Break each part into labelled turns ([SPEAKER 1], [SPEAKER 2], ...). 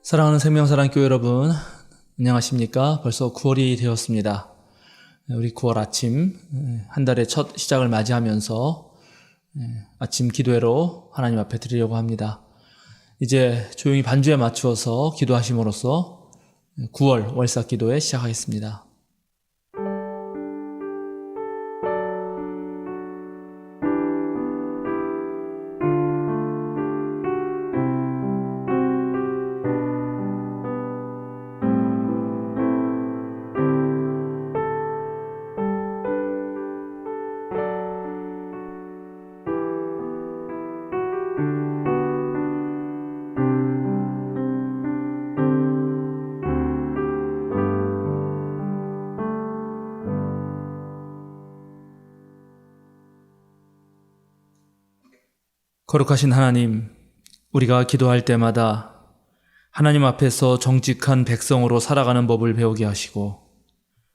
[SPEAKER 1] 사랑하는 생명사랑교회 여러분, 안녕하십니까? 벌써 9월이 되었습니다. 우리 9월 아침, 한 달의 첫 시작을 맞이하면서 아침 기도회로 하나님 앞에 드리려고 합니다. 이제 조용히 반주에 맞추어서 기도하심으로써 9월 월사 기도회 시작하겠습니다. 거룩하신 하나님, 우리가 기도할 때마다 하나님 앞에서 정직한 백성으로 살아가는 법을 배우게 하시고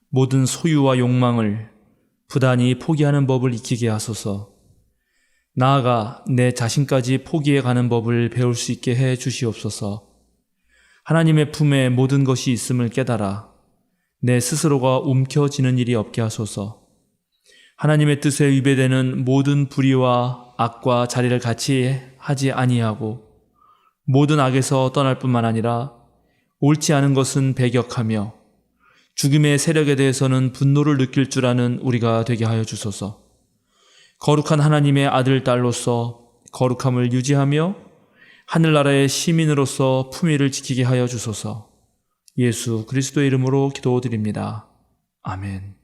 [SPEAKER 1] 모든 소유와 욕망을 부단히 포기하는 법을 익히게 하소서. 나아가 내 자신까지 포기해가는 법을 배울 수 있게 해 주시옵소서. 하나님의 품에 모든 것이 있음을 깨달아 내 스스로가 움켜쥐는 일이 없게 하소서. 하나님의 뜻에 위배되는 모든 불의와 악과 자리를 같이 하지 아니하고 모든 악에서 떠날 뿐만 아니라 옳지 않은 것은 배격하며 죽음의 세력에 대해서는 분노를 느낄 줄 아는 우리가 되게 하여 주소서. 거룩한 하나님의 아들, 딸로서 거룩함을 유지하며 하늘나라의 시민으로서 품위를 지키게 하여 주소서. 예수 그리스도의 이름으로 기도드립니다. 아멘.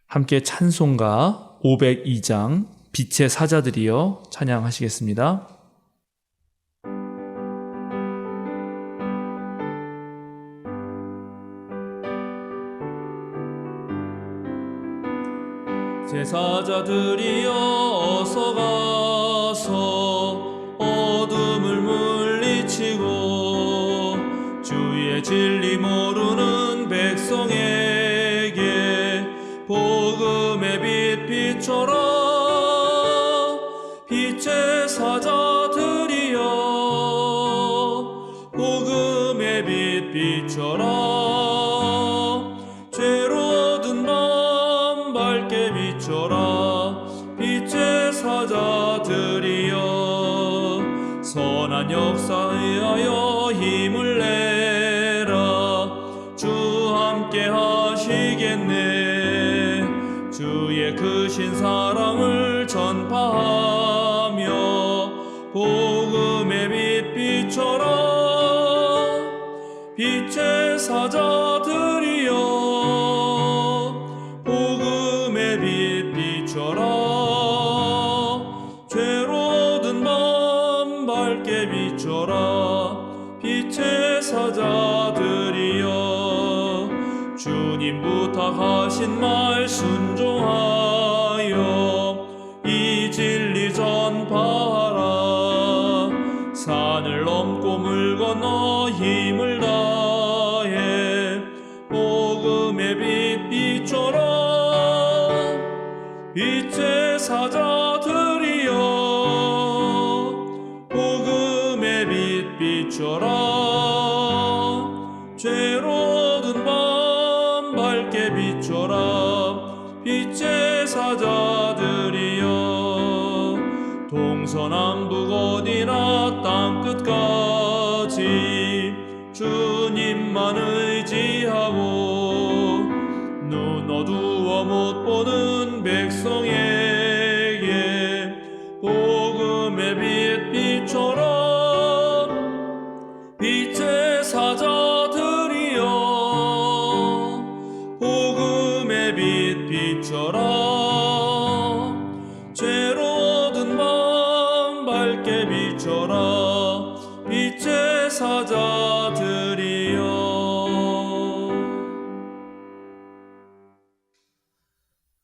[SPEAKER 1] 함께 찬송가 502장 빛의 사자들이여 찬양하시겠습니다. 제사자들이여 어서 가서 어둠을 물리치고 주의 진리 모르는 백성에게 복음의 빛 비춰라. 빛의 사자들이여 복음의 빛 비춰라. 죄로 든 밤 밝게 비춰라. 빛의 사자들이여 선한 역사에 하여 힘을 내라. 주 함께 하시겠네. 주의 크신 사랑을 전파하며 복음의 빛 비춰라. 빛의 사자들이여 복음의 빛 비춰라. 죄로 든 밤 밝게 비춰라. 빛의 사자들이여 주님 부탁하신 말 순종하여 이 진리 전파하라. 산을 넘고 물 건너 힘을 다해 복음의 빛 비춰라. 빛의 사자들이여 복음의 빛 비춰라. 죄로 든 밤 밝게 비춰라. 빛의 사자들이여 동서남북 어디나 땅끝까지 주님만 의지하고 눈 어두워 못 보는 백성에게 복음의 빛 비춰라. 빛의 사자들이여 복음의 빛 비춰라. 죄로 든 밤 밝게 비춰라. 빛의 사자들이여.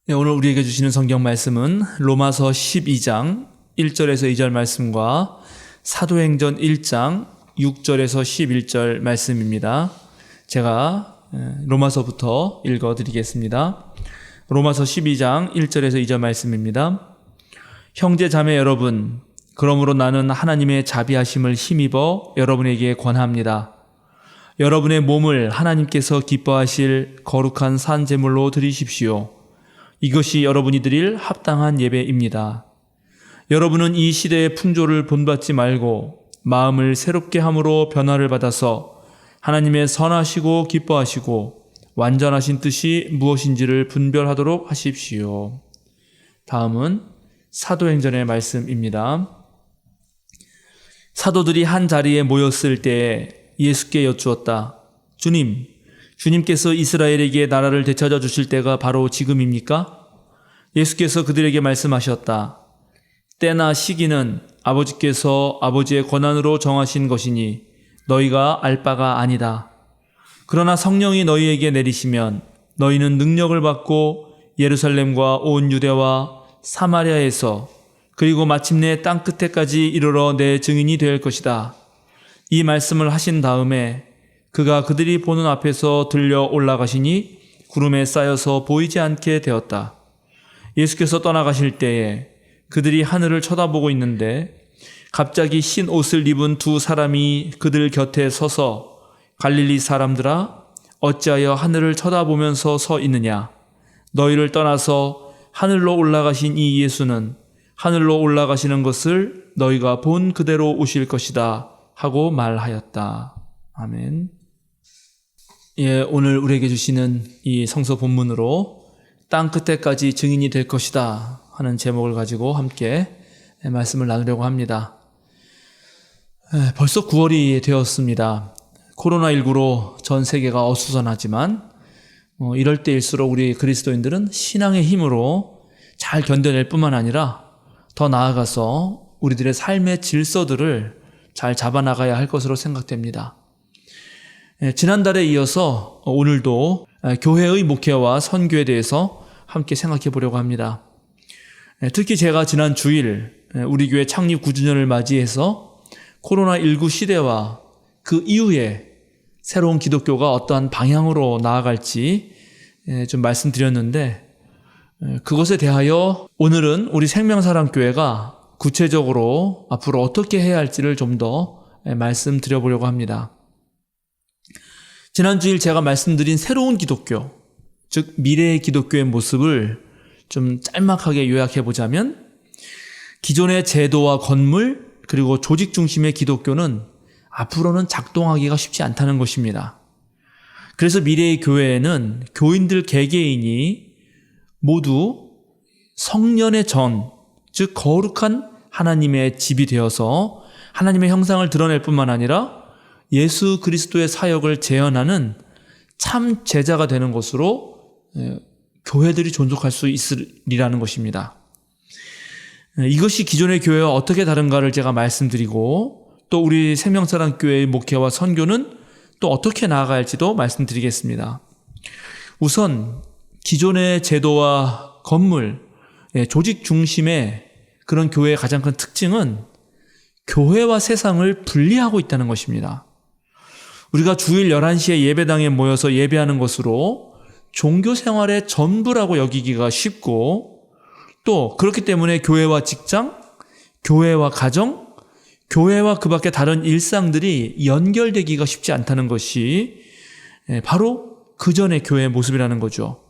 [SPEAKER 1] 네, 오늘 우리에게 주시는 성경 말씀은 로마서 12장 1절에서 2절 말씀과 사도행전 1장 6절에서 11절 말씀입니다. 제가 로마서부터 읽어드리겠습니다. 로마서 12장 1절에서 2절 말씀입니다. 형제 자매 여러분, 그러므로 나는 하나님의 자비하심을 힘입어 여러분에게 권합니다. 여러분의 몸을 하나님께서 기뻐하실 거룩한 산 제물로 드리십시오. 이것이 여러분이 드릴 합당한 예배입니다. 여러분은 이 시대의 풍조를 본받지 말고 마음을 새롭게 함으로 변화를 받아서 하나님의 선하시고 기뻐하시고 완전하신 뜻이 무엇인지를 분별하도록 하십시오. 다음은 사도행전의 말씀입니다. 사도들이 한 자리에 모였을 때에 예수께 여쭈었다. 주님께서 이스라엘에게 나라를 되찾아 주실 때가 바로 지금입니까? 예수께서 그들에게 말씀하셨다. 때나 시기는 아버지께서 아버지의 권한으로 정하신 것이니 너희가 알 바가 아니다. 그러나 성령이 너희에게 내리시면 너희는 능력을 받고 예루살렘과 온 유대와 사마리아에서 그리고 마침내 땅끝에까지 이르러 내 증인이 될 것이다. 이 말씀을 하신 다음에 그가 그들이 보는 앞에서 들려 올라가시니 구름에 쌓여서 보이지 않게 되었다. 예수께서 떠나가실 때에 그들이 하늘을 쳐다보고 있는데 갑자기 흰 옷을 입은 두 사람이 그들 곁에 서서 갈릴리 사람들아 어찌하여 하늘을 쳐다보면서 서 있느냐? 너희를 떠나서 하늘로 올라가신 이 예수는 하늘로 올라가시는 것을 너희가 본 그대로 오실 것이다 하고 말하였다. 아멘. 오늘 우리에게 주시는 이 성서 본문으로 땅 끝에까지 증인이 될 것이다 하는 제목을 가지고 함께 말씀을 나누려고 합니다. 벌써 9월이 되었습니다. 코로나19로 전 세계가 어수선하지만 이럴 때일수록 우리 그리스도인들은 신앙의 힘으로 잘 견뎌낼 뿐만 아니라 더 나아가서 우리들의 삶의 질서들을 잘 잡아나가야 할 것으로 생각됩니다. 지난달에 이어서 오늘도 교회의 목회와 선교에 대해서 함께 생각해 보려고 합니다. 특히 제가 지난 주일 우리 교회 창립 9주년을 맞이해서 코로나19 시대와 그 이후에 새로운 기독교가 어떠한 방향으로 나아갈지 좀 말씀드렸는데 그것에 대하여 오늘은 우리 생명사랑교회가 구체적으로 앞으로 어떻게 해야 할지를 좀 더 말씀드려보려고 합니다. 지난 주일 제가 말씀드린 새로운 기독교, 즉 미래의 기독교의 모습을 좀 짤막하게 요약해보자면 기존의 제도와 건물 그리고 조직 중심의 기독교는 앞으로는 작동하기가 쉽지 않다는 것입니다. 그래서 미래의 교회에는 교인들 개개인이 모두 성년의 전, 즉 거룩한 하나님의 집이 되어서 하나님의 형상을 드러낼 뿐만 아니라 예수 그리스도의 사역을 재현하는 참 제자가 되는 것으로 교회들이 존속할 수 있으리라는 것입니다. 이것이 기존의 교회와 어떻게 다른가를 제가 말씀드리고 또 우리 생명사랑교회의 목회와 선교는 또 어떻게 나아가야 할지도 말씀드리겠습니다. 우선 기존의 제도와 건물, 조직 중심의 그런 교회의 가장 큰 특징은 교회와 세상을 분리하고 있다는 것입니다. 우리가 주일 11시에 예배당에 모여서 예배하는 것으로 종교 생활의 전부라고 여기기가 쉽고 또 그렇기 때문에 교회와 직장, 교회와 가정, 교회와 그 밖에 다른 일상들이 연결되기가 쉽지 않다는 것이 바로 그 전의 교회의 모습이라는 거죠.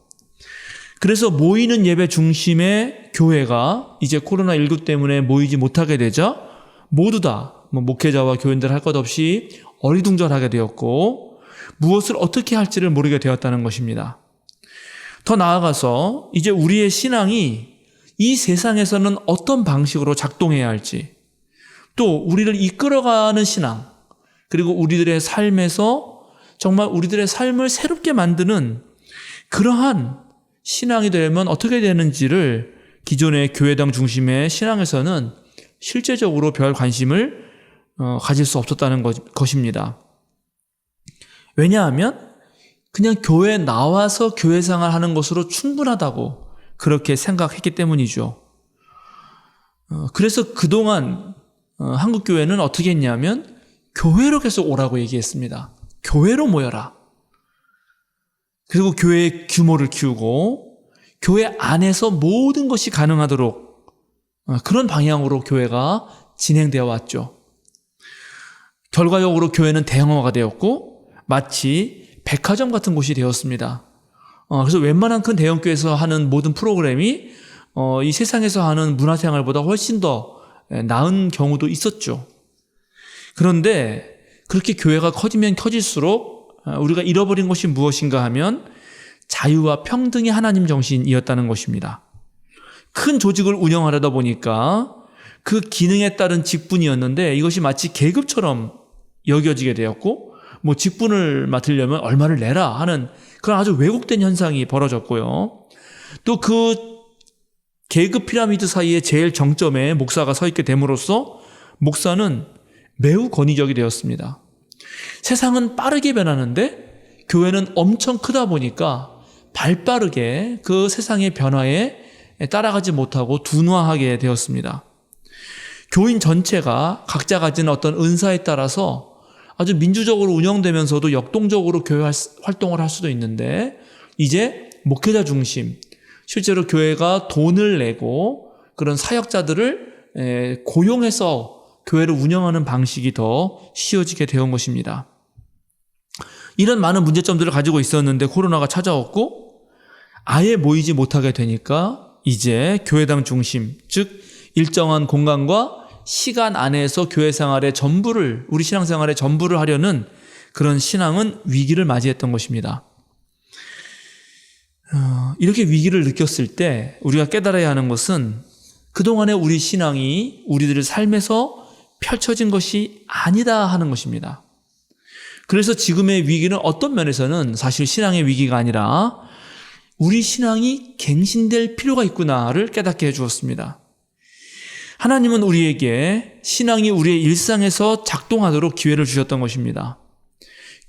[SPEAKER 1] 그래서 모이는 예배 중심의 교회가 이제 코로나19 때문에 모이지 못하게 되자 모두 다 목회자와 교인들 할 것 없이 어리둥절하게 되었고 무엇을 어떻게 할지를 모르게 되었다는 것입니다. 더 나아가서 이제 우리의 신앙이 이 세상에서는 어떤 방식으로 작동해야 할지 또 우리를 이끌어가는 신앙 그리고 우리들의 삶에서 정말 우리들의 삶을 새롭게 만드는 그러한 신앙이 되면 어떻게 되는지를 기존의 교회당 중심의 신앙에서는 실제적으로 별 관심을 가질 수 없었다는 것입니다. 왜냐하면 그냥 교회에 나와서 교회 생활하는 것으로 충분하다고 그렇게 생각했기 때문이죠. 그래서 그동안 한국 교회는 어떻게 했냐면 교회로 계속 오라고 얘기했습니다. 교회로 모여라. 그리고 교회의 규모를 키우고 교회 안에서 모든 것이 가능하도록 그런 방향으로 교회가 진행되어 왔죠. 결과적으로 교회는 대형화가 되었고 마치 백화점 같은 곳이 되었습니다. 그래서 웬만한 큰 대형교회에서 하는 모든 프로그램이 이 세상에서 하는 문화생활보다 훨씬 더 나은 경우도 있었죠. 그런데 그렇게 교회가 커지면 커질수록 우리가 잃어버린 것이 무엇인가 하면 자유와 평등의 하나님 정신이었다는 것입니다. 큰 조직을 운영하려다 보니까 그 기능에 따른 직분이었는데 이것이 마치 계급처럼 여겨지게 되었고 직분을 맡으려면 얼마를 내라 하는 그런 아주 왜곡된 현상이 벌어졌고요. 또 그 계급 피라미드 사이에 제일 정점에 목사가 서 있게 됨으로써 목사는 매우 권위적이 되었습니다. 세상은 빠르게 변하는데 교회는 엄청 크다 보니까 발빠르게 그 세상의 변화에 따라가지 못하고 둔화하게 되었습니다. 교인 전체가 각자 가진 어떤 은사에 따라서 아주 민주적으로 운영되면서도 역동적으로 교회 활동을 할 수도 있는데 이제 목회자 중심, 실제로 교회가 돈을 내고 그런 사역자들을 고용해서 교회를 운영하는 방식이 더 쉬워지게 되온 것입니다. 이런 많은 문제점들을 가지고 있었는데 코로나가 찾아왔고 아예 모이지 못하게 되니까 이제 교회당 중심, 즉 일정한 공간과 시간 안에서 교회 생활의 전부를, 우리 신앙생활의 전부를 하려는 그런 신앙은 위기를 맞이했던 것입니다. 이렇게 위기를 느꼈을 때 우리가 깨달아야 하는 것은 그동안의 우리 신앙이 우리들의 삶에서 펼쳐진 것이 아니다 하는 것입니다. 그래서 지금의 위기는 어떤 면에서는 사실 신앙의 위기가 아니라 우리 신앙이 갱신될 필요가 있구나를 깨닫게 해주었습니다. 하나님은 우리에게 신앙이 우리의 일상에서 작동하도록 기회를 주셨던 것입니다.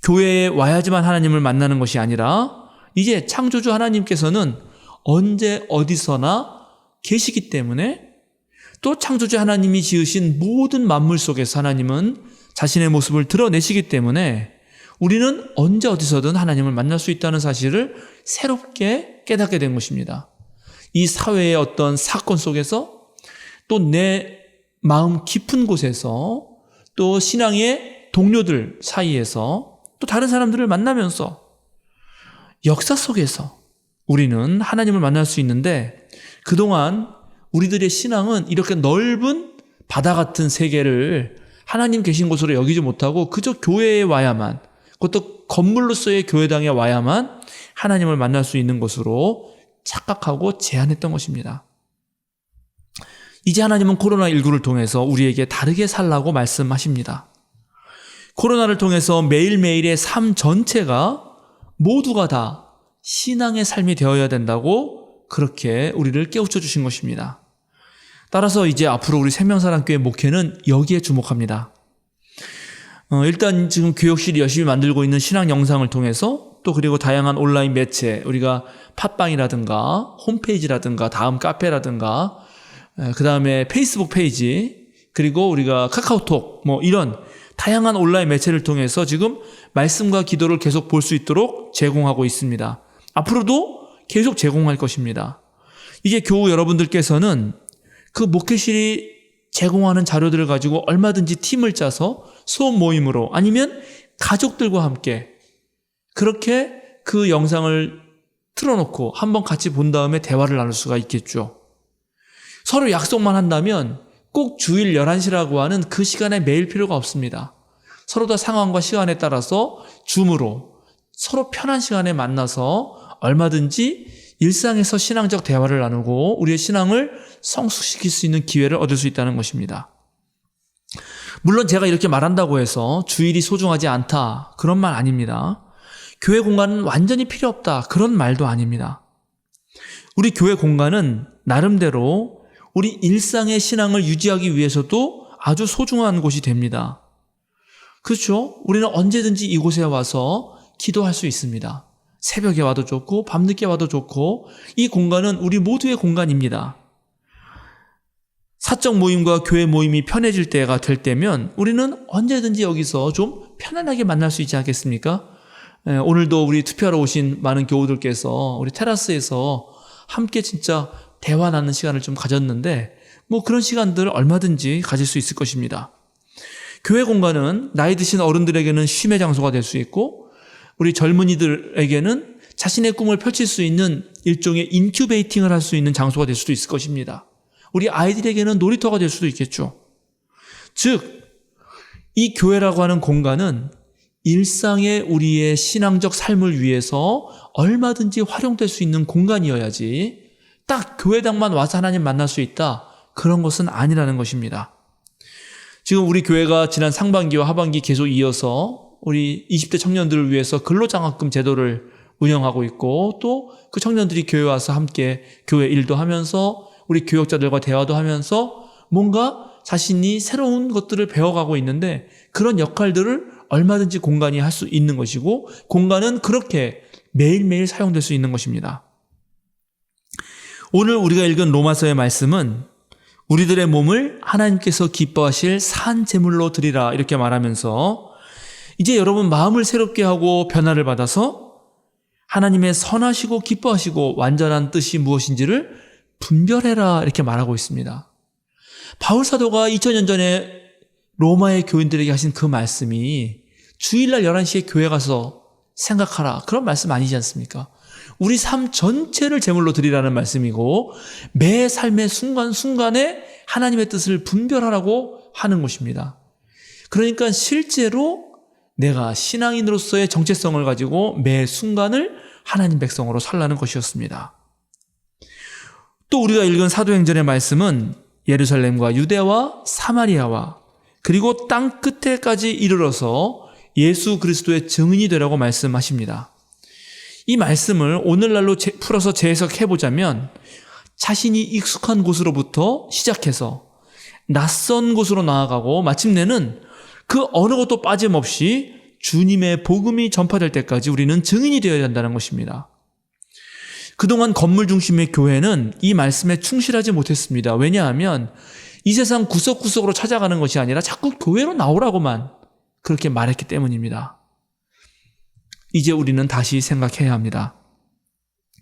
[SPEAKER 1] 교회에 와야지만 하나님을 만나는 것이 아니라 이제 창조주 하나님께서는 언제 어디서나 계시기 때문에 또 창조주 하나님이 지으신 모든 만물 속에서 하나님은 자신의 모습을 드러내시기 때문에 우리는 언제 어디서든 하나님을 만날 수 있다는 사실을 새롭게 깨닫게 된 것입니다. 이 사회의 어떤 사건 속에서 또 내 마음 깊은 곳에서 또 신앙의 동료들 사이에서 또 다른 사람들을 만나면서 역사 속에서 우리는 하나님을 만날 수 있는데 그동안 우리들의 신앙은 이렇게 넓은 바다 같은 세계를 하나님 계신 곳으로 여기지 못하고 그저 교회에 와야만, 그것도 건물로서의 교회당에 와야만 하나님을 만날 수 있는 것으로 착각하고 제한했던 것입니다. 이제 하나님은 코로나19를 통해서 우리에게 다르게 살라고 말씀하십니다. 코로나를 통해서 매일매일의 삶 전체가 모두가 다 신앙의 삶이 되어야 된다고 그렇게 우리를 깨우쳐 주신 것입니다. 따라서 이제 앞으로 우리 생명사랑교회 목회는 여기에 주목합니다. 일단 지금 교역실이 열심히 만들고 있는 신앙 영상을 통해서 또 그리고 다양한 온라인 매체, 우리가 팟빵이라든가 홈페이지라든가 다음 카페라든가 그 다음에 페이스북 페이지, 그리고 우리가 카카오톡 이런 다양한 온라인 매체를 통해서 지금 말씀과 기도를 계속 볼 수 있도록 제공하고 있습니다. 앞으로도 계속 제공할 것입니다. 이제 교우 여러분들께서는 그 목회실이 제공하는 자료들을 가지고 얼마든지 팀을 짜서 소음 모임으로 아니면 가족들과 함께 그렇게 그 영상을 틀어놓고 한번 같이 본 다음에 대화를 나눌 수가 있겠죠. 서로 약속만 한다면 꼭 주일 11시라고 하는 그 시간에 매일 필요가 없습니다. 서로 다 상황과 시간에 따라서 줌으로 서로 편한 시간에 만나서 얼마든지 일상에서 신앙적 대화를 나누고 우리의 신앙을 성숙시킬 수 있는 기회를 얻을 수 있다는 것입니다. 물론 제가 이렇게 말한다고 해서 주일이 소중하지 않다, 그런 말 아닙니다. 교회 공간은 완전히 필요 없다, 그런 말도 아닙니다. 우리 교회 공간은 나름대로 우리 일상의 신앙을 유지하기 위해서도 아주 소중한 곳이 됩니다. 그렇죠? 우리는 언제든지 이곳에 와서 기도할 수 있습니다. 새벽에 와도 좋고 밤늦게 와도 좋고 이 공간은 우리 모두의 공간입니다. 사적 모임과 교회 모임이 편해질 때가 될 때면 우리는 언제든지 여기서 좀 편안하게 만날 수 있지 않겠습니까? 오늘도 우리 투표하러 오신 많은 교우들께서 우리 테라스에서 함께 진짜 대화 나누는 시간을 좀 가졌는데 그런 시간들 얼마든지 가질 수 있을 것입니다. 교회 공간은 나이 드신 어른들에게는 쉼의 장소가 될 수 있고, 우리 젊은이들에게는 자신의 꿈을 펼칠 수 있는 일종의 인큐베이팅을 할 수 있는 장소가 될 수도 있을 것입니다. 우리 아이들에게는 놀이터가 될 수도 있겠죠. 즉, 이 교회라고 하는 공간은 일상의 우리의 신앙적 삶을 위해서 얼마든지 활용될 수 있는 공간이어야지 딱 교회당만 와서 하나님 만날 수 있다, 그런 것은 아니라는 것입니다. 지금 우리 교회가 지난 상반기와 하반기 계속 이어서 우리 20대 청년들을 위해서 근로장학금 제도를 운영하고 있고, 또 그 청년들이 교회 와서 함께 교회 일도 하면서 우리 교역자들과 대화도 하면서 뭔가 자신이 새로운 것들을 배워가고 있는데, 그런 역할들을 얼마든지 공간이 할 수 있는 것이고, 공간은 그렇게 매일매일 사용될 수 있는 것입니다. 오늘 우리가 읽은 로마서의 말씀은 우리들의 몸을 하나님께서 기뻐하실 산 제물로 드리라, 이렇게 말하면서 이제 여러분 마음을 새롭게 하고 변화를 받아서 하나님의 선하시고 기뻐하시고 완전한 뜻이 무엇인지를 분별해라, 이렇게 말하고 있습니다. 바울 사도가 2000년 전에 로마의 교인들에게 하신 그 말씀이 주일날 11시에 교회 가서 생각하라, 그런 말씀 아니지 않습니까? 우리 삶 전체를 제물로 드리라는 말씀이고, 매 삶의 순간순간에 하나님의 뜻을 분별하라고 하는 것입니다. 그러니까 실제로 내가 신앙인으로서의 정체성을 가지고 매 순간을 하나님 백성으로 살라는 것이었습니다. 또 우리가 읽은 사도행전의 말씀은 예루살렘과 유대와 사마리아와 그리고 땅 끝에까지 이르러서 예수 그리스도의 증인이 되라고 말씀하십니다. 이 말씀을 오늘날로 풀어서 재해석해보자면, 자신이 익숙한 곳으로부터 시작해서 낯선 곳으로 나아가고 마침내는 그 어느 것도 빠짐없이 주님의 복음이 전파될 때까지 우리는 증인이 되어야 한다는 것입니다. 그동안 건물 중심의 교회는 이 말씀에 충실하지 못했습니다. 왜냐하면 이 세상 구석구석으로 찾아가는 것이 아니라 자꾸 교회로 나오라고만 그렇게 말했기 때문입니다. 이제 우리는 다시 생각해야 합니다.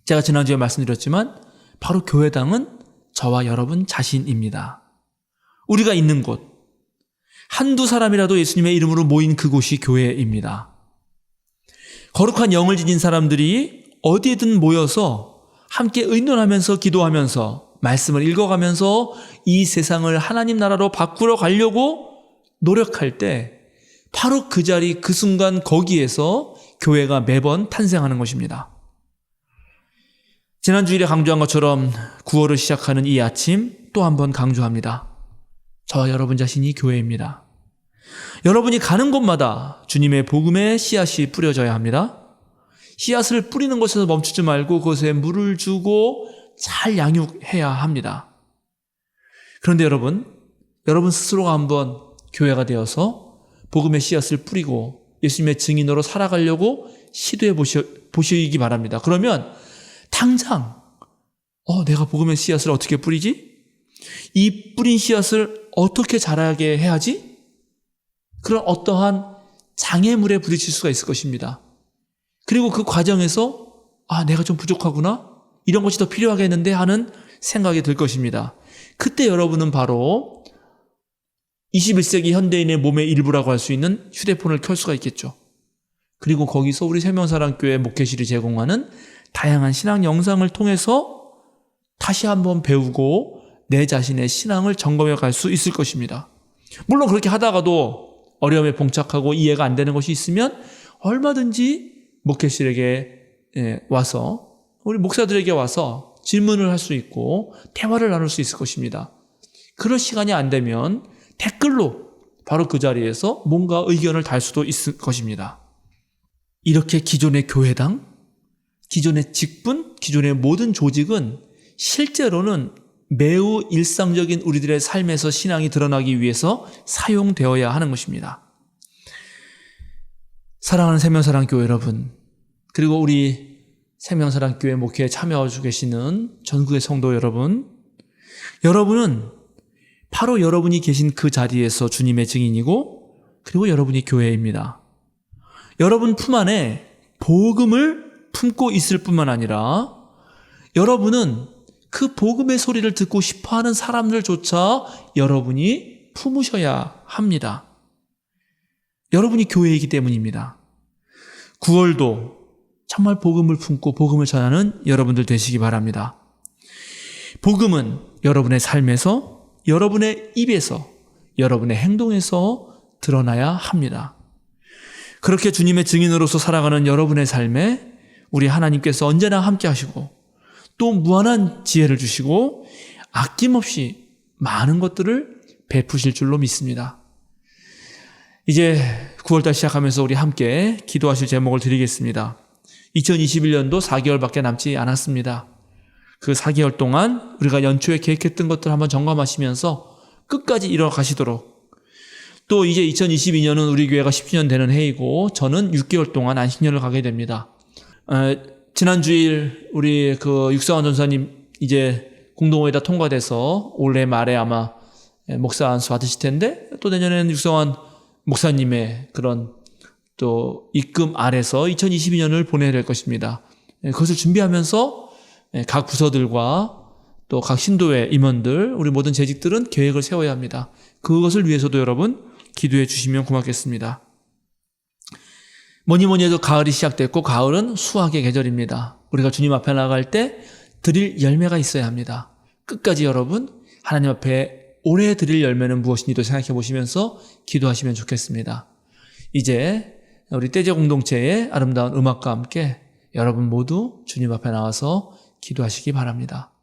[SPEAKER 1] 제가 지난주에 말씀드렸지만 바로 교회당은 저와 여러분 자신입니다. 우리가 있는 곳, 한두 사람이라도 예수님의 이름으로 모인 그곳이 교회입니다. 거룩한 영을 지닌 사람들이 어디에든 모여서 함께 의논하면서 기도하면서 말씀을 읽어가면서 이 세상을 하나님 나라로 바꾸러 가려고 노력할 때, 바로 그 자리 그 순간 거기에서 교회가 매번 탄생하는 것입니다. 지난 주일에 강조한 것처럼 9월을 시작하는 이 아침 또 한 번 강조합니다. 저와 여러분 자신이 교회입니다. 여러분이 가는 곳마다 주님의 복음의 씨앗이 뿌려져야 합니다. 씨앗을 뿌리는 곳에서 멈추지 말고 그것에 물을 주고 잘 양육해야 합니다. 그런데 여러분 스스로가 한번 교회가 되어서 복음의 씨앗을 뿌리고 예수님의 증인으로 살아가려고 시도해 보시기 바랍니다. 그러면 당장 내가 복음의 씨앗을 어떻게 뿌리지? 이 뿌린 씨앗을 어떻게 자라게 해야지? 그런 어떠한 장애물에 부딪힐 수가 있을 것입니다. 그리고 그 과정에서 내가 좀 부족하구나, 이런 것이 더 필요하겠는데 하는 생각이 들 것입니다. 그때 여러분은 바로 21세기 현대인의 몸의 일부라고 할 수 있는 휴대폰을 켤 수가 있겠죠. 그리고 거기서 우리 세명사랑교회 목회실이 제공하는 다양한 신앙 영상을 통해서 다시 한번 배우고 내 자신의 신앙을 점검해 갈 수 있을 것입니다. 물론 그렇게 하다가도 어려움에 봉착하고 이해가 안 되는 것이 있으면 얼마든지 목회실에게 와서, 우리 목사들에게 와서 질문을 할 수 있고 대화를 나눌 수 있을 것입니다. 그럴 시간이 안 되면 댓글로 바로 그 자리에서 뭔가 의견을 달 수도 있을 것입니다. 이렇게 기존의 교회당, 기존의 직분, 기존의 모든 조직은 실제로는 매우 일상적인 우리들의 삶에서 신앙이 드러나기 위해서 사용되어야 하는 것입니다. 사랑하는 세명사랑교회 여러분, 그리고 우리 세명사랑교회 목회에 참여하고 계시는 전국의 성도 여러분, 여러분은 바로 여러분이 계신 그 자리에서 주님의 증인이고, 그리고 여러분이 교회입니다. 여러분 품 안에 복음을 품고 있을 뿐만 아니라 여러분은 그 복음의 소리를 듣고 싶어하는 사람들조차 여러분이 품으셔야 합니다. 여러분이 교회이기 때문입니다. 9월도 정말 복음을 품고 복음을 전하는 여러분들 되시기 바랍니다. 복음은 여러분의 삶에서, 여러분의 입에서, 여러분의 행동에서 드러나야 합니다. 그렇게 주님의 증인으로서 살아가는 여러분의 삶에 우리 하나님께서 언제나 함께 하시고 또 무한한 지혜를 주시고 아낌없이 많은 것들을 베푸실 줄로 믿습니다. 이제 9월달 시작하면서 우리 함께 기도하실 제목을 드리겠습니다. 2021년도 4개월밖에 남지 않았습니다. 그 4개월 동안 우리가 연초에 계획했던 것들 한번 점검하시면서 끝까지 이뤄가시도록, 또 이제 2022년은 우리 교회가 10주년 되는 해이고 저는 6개월 동안 안식년을 가게 됩니다. 지난 주일 우리 그 육성환 전사님 이제 공동회의가 통과돼서 올해 말에 아마 목사 안수 받으실 텐데, 또 내년에는 육성환 목사님의 그런 또 입금 아래서 2022년을 보내야 될 것입니다. 그것을 준비하면서 각 부서들과 또 각 신도회 임원들, 우리 모든 재직들은 계획을 세워야 합니다. 그것을 위해서도 여러분 기도해 주시면 고맙겠습니다. 뭐니 해도 가을이 시작됐고 가을은 수확의 계절입니다. 우리가 주님 앞에 나갈 때 드릴 열매가 있어야 합니다. 끝까지 여러분 하나님 앞에 올해 드릴 열매는 무엇인지도 생각해 보시면서 기도하시면 좋겠습니다. 이제 우리 떼제 공동체의 아름다운 음악과 함께 여러분 모두 주님 앞에 나와서 기도하시기 바랍니다.